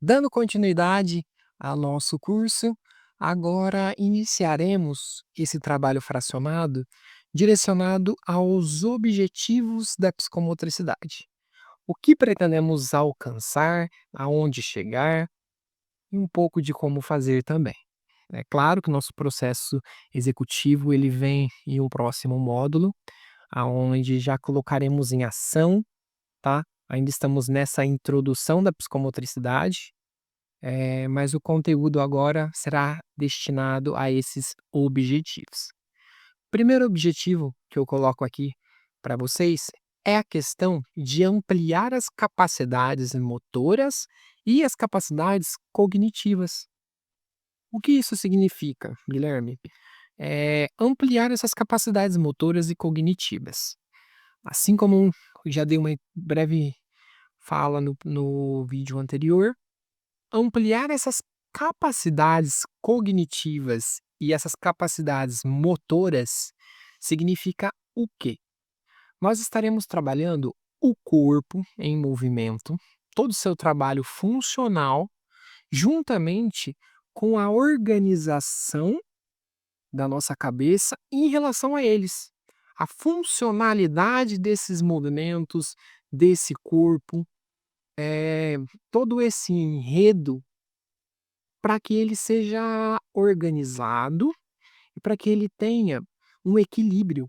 Dando continuidade ao nosso curso, agora iniciaremos esse trabalho fracionado direcionado aos objetivos da psicomotricidade. O que pretendemos alcançar, aonde chegar e um pouco de como fazer também. É claro que o nosso processo executivo ele vem em um próximo módulo, aonde já colocaremos em ação, tá? Ainda estamos nessa introdução da psicomotricidade, mas o conteúdo agora será destinado a esses objetivos. Primeiro objetivo que eu coloco aqui para vocês é a questão de ampliar as capacidades motoras e as capacidades cognitivas. O que isso significa, Guilherme? Ampliar essas capacidades motoras e cognitivas. Assim como eu já dei uma breve fala no vídeo anterior, ampliar essas capacidades cognitivas e essas capacidades motoras significa o quê? Nós estaremos trabalhando o corpo em movimento, todo o seu trabalho funcional, juntamente com a organização da nossa cabeça em relação a eles. A funcionalidade desses movimentos, desse corpo, todo esse enredo para que ele seja organizado e para que ele tenha um equilíbrio.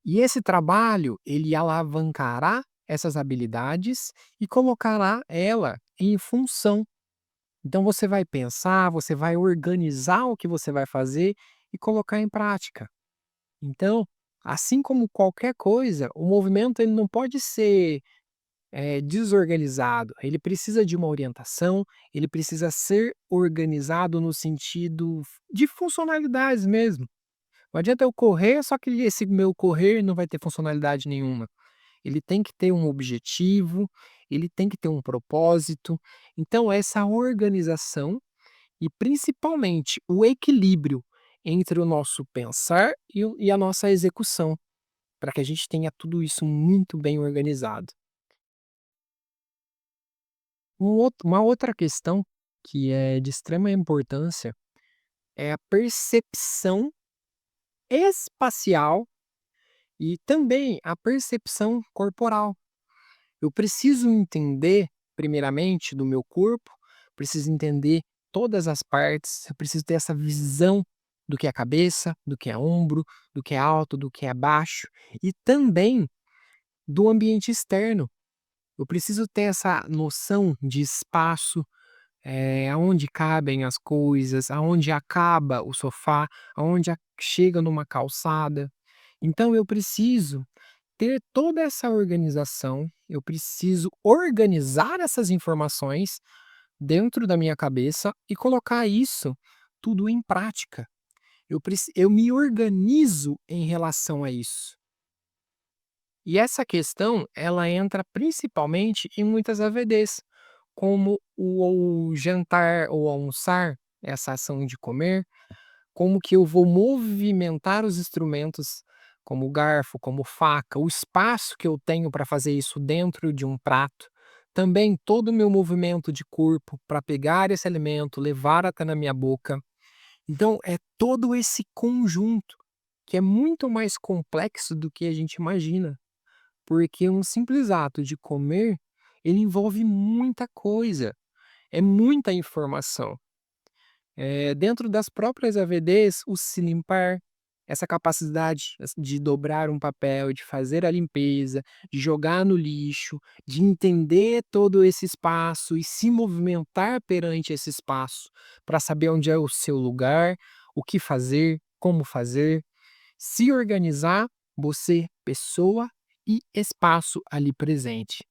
E esse trabalho, ele alavancará essas habilidades e colocará ela em função. Então você vai pensar, você vai organizar o que você vai fazer e colocar em prática. Então, assim como qualquer coisa, o movimento ele não pode ser desorganizado, ele precisa de uma orientação, ele precisa ser organizado no sentido de funcionalidades mesmo. Não adianta eu correr, só que esse meu correr não vai ter funcionalidade nenhuma. Ele tem que ter um objetivo, ele tem que ter um propósito. Então, essa organização e principalmente o equilíbrio entre o nosso pensar e a nossa execução, para que a gente tenha tudo isso muito bem organizado. Uma outra questão que é de extrema importância é a percepção espacial e também a percepção corporal. Eu preciso entender, primeiramente, do meu corpo, preciso entender todas as partes, eu preciso ter essa visão do que é cabeça, do que é ombro, do que é alto, do que é baixo e também do ambiente externo. Eu preciso ter essa noção de espaço, aonde cabem as coisas, aonde acaba o sofá, aonde chega numa calçada. Então eu preciso ter toda essa organização, eu preciso organizar essas informações dentro da minha cabeça e colocar isso tudo em prática. Eu me organizo em relação a isso. E essa questão, ela entra principalmente em muitas AVDs, como o jantar ou almoçar, essa ação de comer, como que eu vou movimentar os instrumentos, como garfo, como faca, o espaço que eu tenho para fazer isso dentro de um prato. Também todo o meu movimento de corpo para pegar esse alimento, levar até na minha boca. Então, é todo esse conjunto que é muito mais complexo do que a gente imagina, porque um simples ato de comer, ele envolve muita coisa, é muita informação. Dentro das próprias AVDs, o se limpar, essa capacidade de dobrar um papel, de fazer a limpeza, de jogar no lixo, de entender todo esse espaço e se movimentar perante esse espaço, para saber onde é o seu lugar, o que fazer, como fazer, se organizar, você, pessoa e espaço ali presente.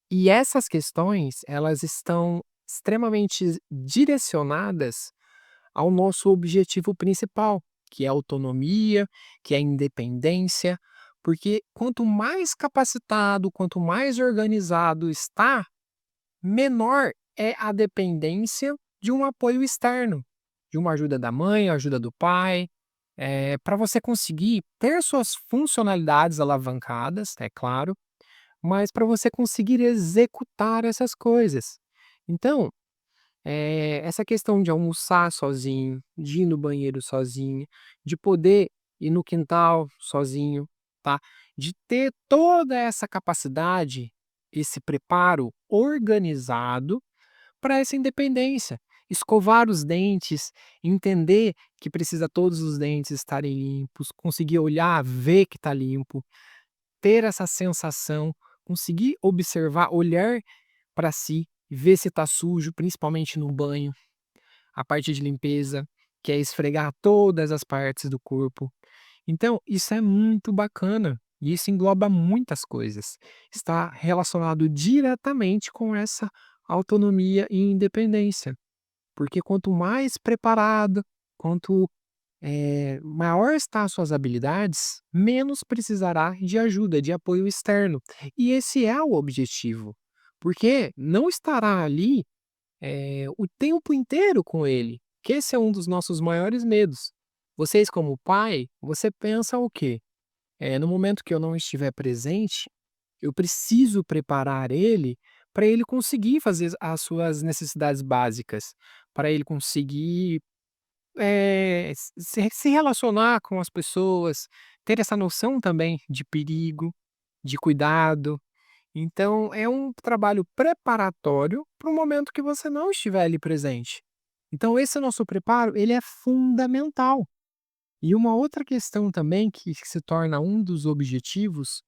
E essas questões, elas estão extremamente direcionadas ao nosso objetivo principal, que é a autonomia, que é a independência, porque quanto mais capacitado, quanto mais organizado está, menor é a dependência de um apoio externo, de uma ajuda da mãe, ajuda do pai, para você conseguir ter suas funcionalidades alavancadas, é claro, mas para você conseguir executar essas coisas. Então, essa questão de almoçar sozinho, de ir no banheiro sozinho, de poder ir no quintal sozinho, tá, de ter toda essa capacidade, esse preparo organizado para essa independência. Escovar os dentes, entender que precisa todos os dentes estarem limpos, conseguir olhar, ver que está limpo, ter essa sensação, conseguir observar, olhar para si, ver se está sujo, principalmente no banho, a parte de limpeza, que é esfregar todas as partes do corpo. Então, isso é muito bacana e isso engloba muitas coisas. Está relacionado diretamente com essa autonomia e independência, porque quanto mais preparado, quanto maior está as suas habilidades, menos precisará de ajuda, de apoio externo. E esse é o objetivo, porque não estará ali o tempo inteiro com ele, que esse é um dos nossos maiores medos. Vocês como pai, você pensa o quê? No momento que eu não estiver presente, eu preciso preparar ele para ele conseguir fazer as suas necessidades básicas, para ele conseguir, se relacionar com as pessoas, ter essa noção também de perigo, de cuidado. Então é um trabalho preparatório para o momento que você não estiver ali presente. Então esse nosso preparo, ele é fundamental. E uma outra questão também que se torna um dos objetivos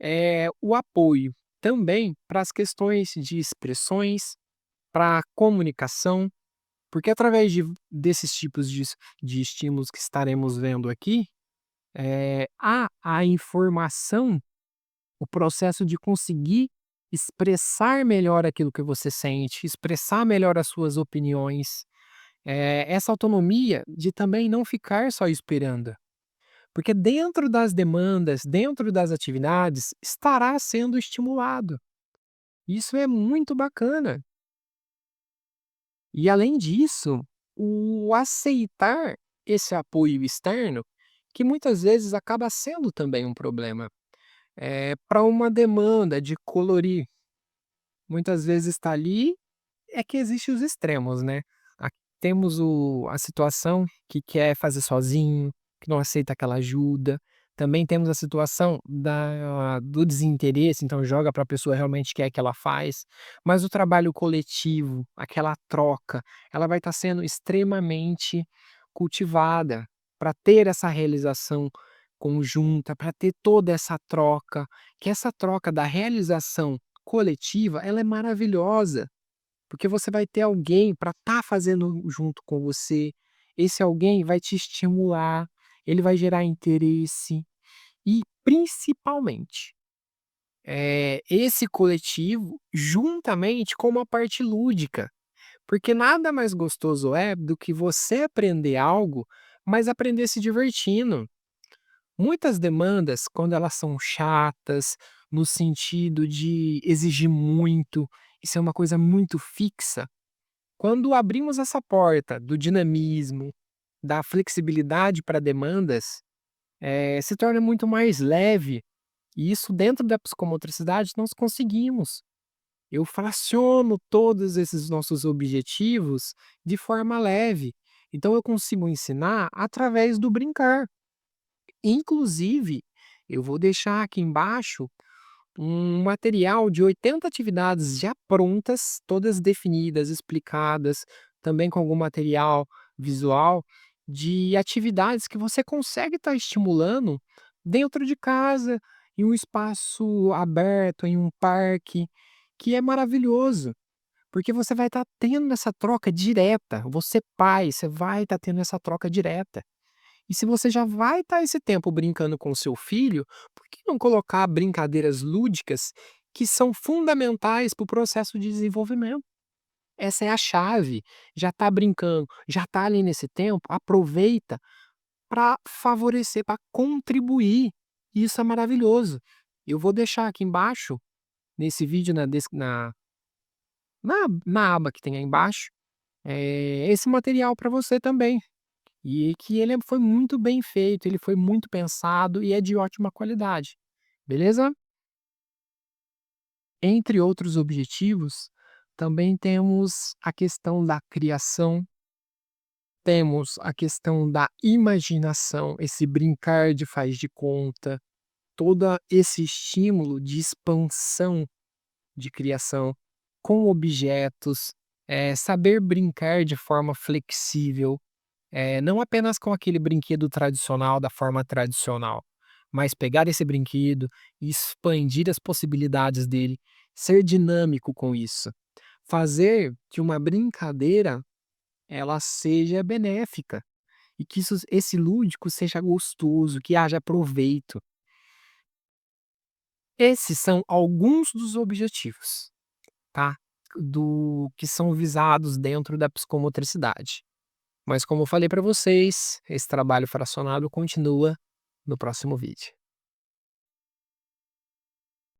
é o apoio também para as questões de expressões, para comunicação, porque através desses tipos de estímulos que estaremos vendo aqui, há a informação, o processo de conseguir expressar melhor aquilo que você sente, expressar melhor as suas opiniões, essa autonomia de também não ficar só esperando. Porque dentro das demandas, dentro das atividades, estará sendo estimulado. Isso é muito bacana. E além disso, o aceitar esse apoio externo, que muitas vezes acaba sendo também um problema, para uma demanda de colorir, muitas vezes está ali, é que existem os extremos, né. Aqui temos a situação que quer fazer sozinho, que não aceita aquela ajuda. Também temos a situação do desinteresse, então joga para a pessoa realmente quer que ela faz. Mas o trabalho coletivo, aquela troca, ela vai estar sendo extremamente cultivada para ter essa realização conjunta, para ter toda essa troca, que essa troca da realização coletiva, ela é maravilhosa. Porque você vai ter alguém para estar fazendo junto com você, esse alguém vai te estimular, ele vai gerar interesse e principalmente, esse coletivo juntamente com uma parte lúdica, porque nada mais gostoso é do que você aprender algo, mas aprender se divertindo. Muitas demandas, quando elas são chatas, no sentido de exigir muito, isso é uma coisa muito fixa. Quando abrimos essa porta do dinamismo, da flexibilidade para demandas, se torna muito mais leve, e isso dentro da psicomotricidade nós conseguimos. Eu fraciono todos esses nossos objetivos de forma leve, então eu consigo ensinar através do brincar. Inclusive, eu vou deixar aqui embaixo um material de 80 atividades já prontas, todas definidas, explicadas, também com algum material visual de atividades que você consegue estar estimulando dentro de casa, em um espaço aberto, em um parque, que é maravilhoso, porque você vai estar tendo essa troca direta. Você, pai, você vai estar tendo essa troca direta. E se você já vai estar esse tempo brincando com o seu filho, por que não colocar brincadeiras lúdicas que são fundamentais para o processo de desenvolvimento? Essa é a chave. Já está brincando, já está ali nesse tempo, aproveita para favorecer, para contribuir. Isso é maravilhoso. Eu vou deixar aqui embaixo, nesse vídeo, na aba que tem aí embaixo, esse material para você também. E que ele foi muito bem feito, ele foi muito pensado e é de ótima qualidade, beleza? Entre outros objetivos, também temos a questão da criação, temos a questão da imaginação, esse brincar de faz de conta, todo esse estímulo de expansão de criação com objetos, saber brincar de forma flexível, não apenas com aquele brinquedo tradicional da forma tradicional, mas pegar esse brinquedo e expandir as possibilidades dele, ser dinâmico com isso, fazer que uma brincadeira ela seja benéfica e que esse lúdico seja gostoso, que haja proveito. Esses são alguns dos objetivos, tá, do que são visados dentro da psicomotricidade. Mas como eu falei para vocês, esse trabalho fracionado continua no próximo vídeo.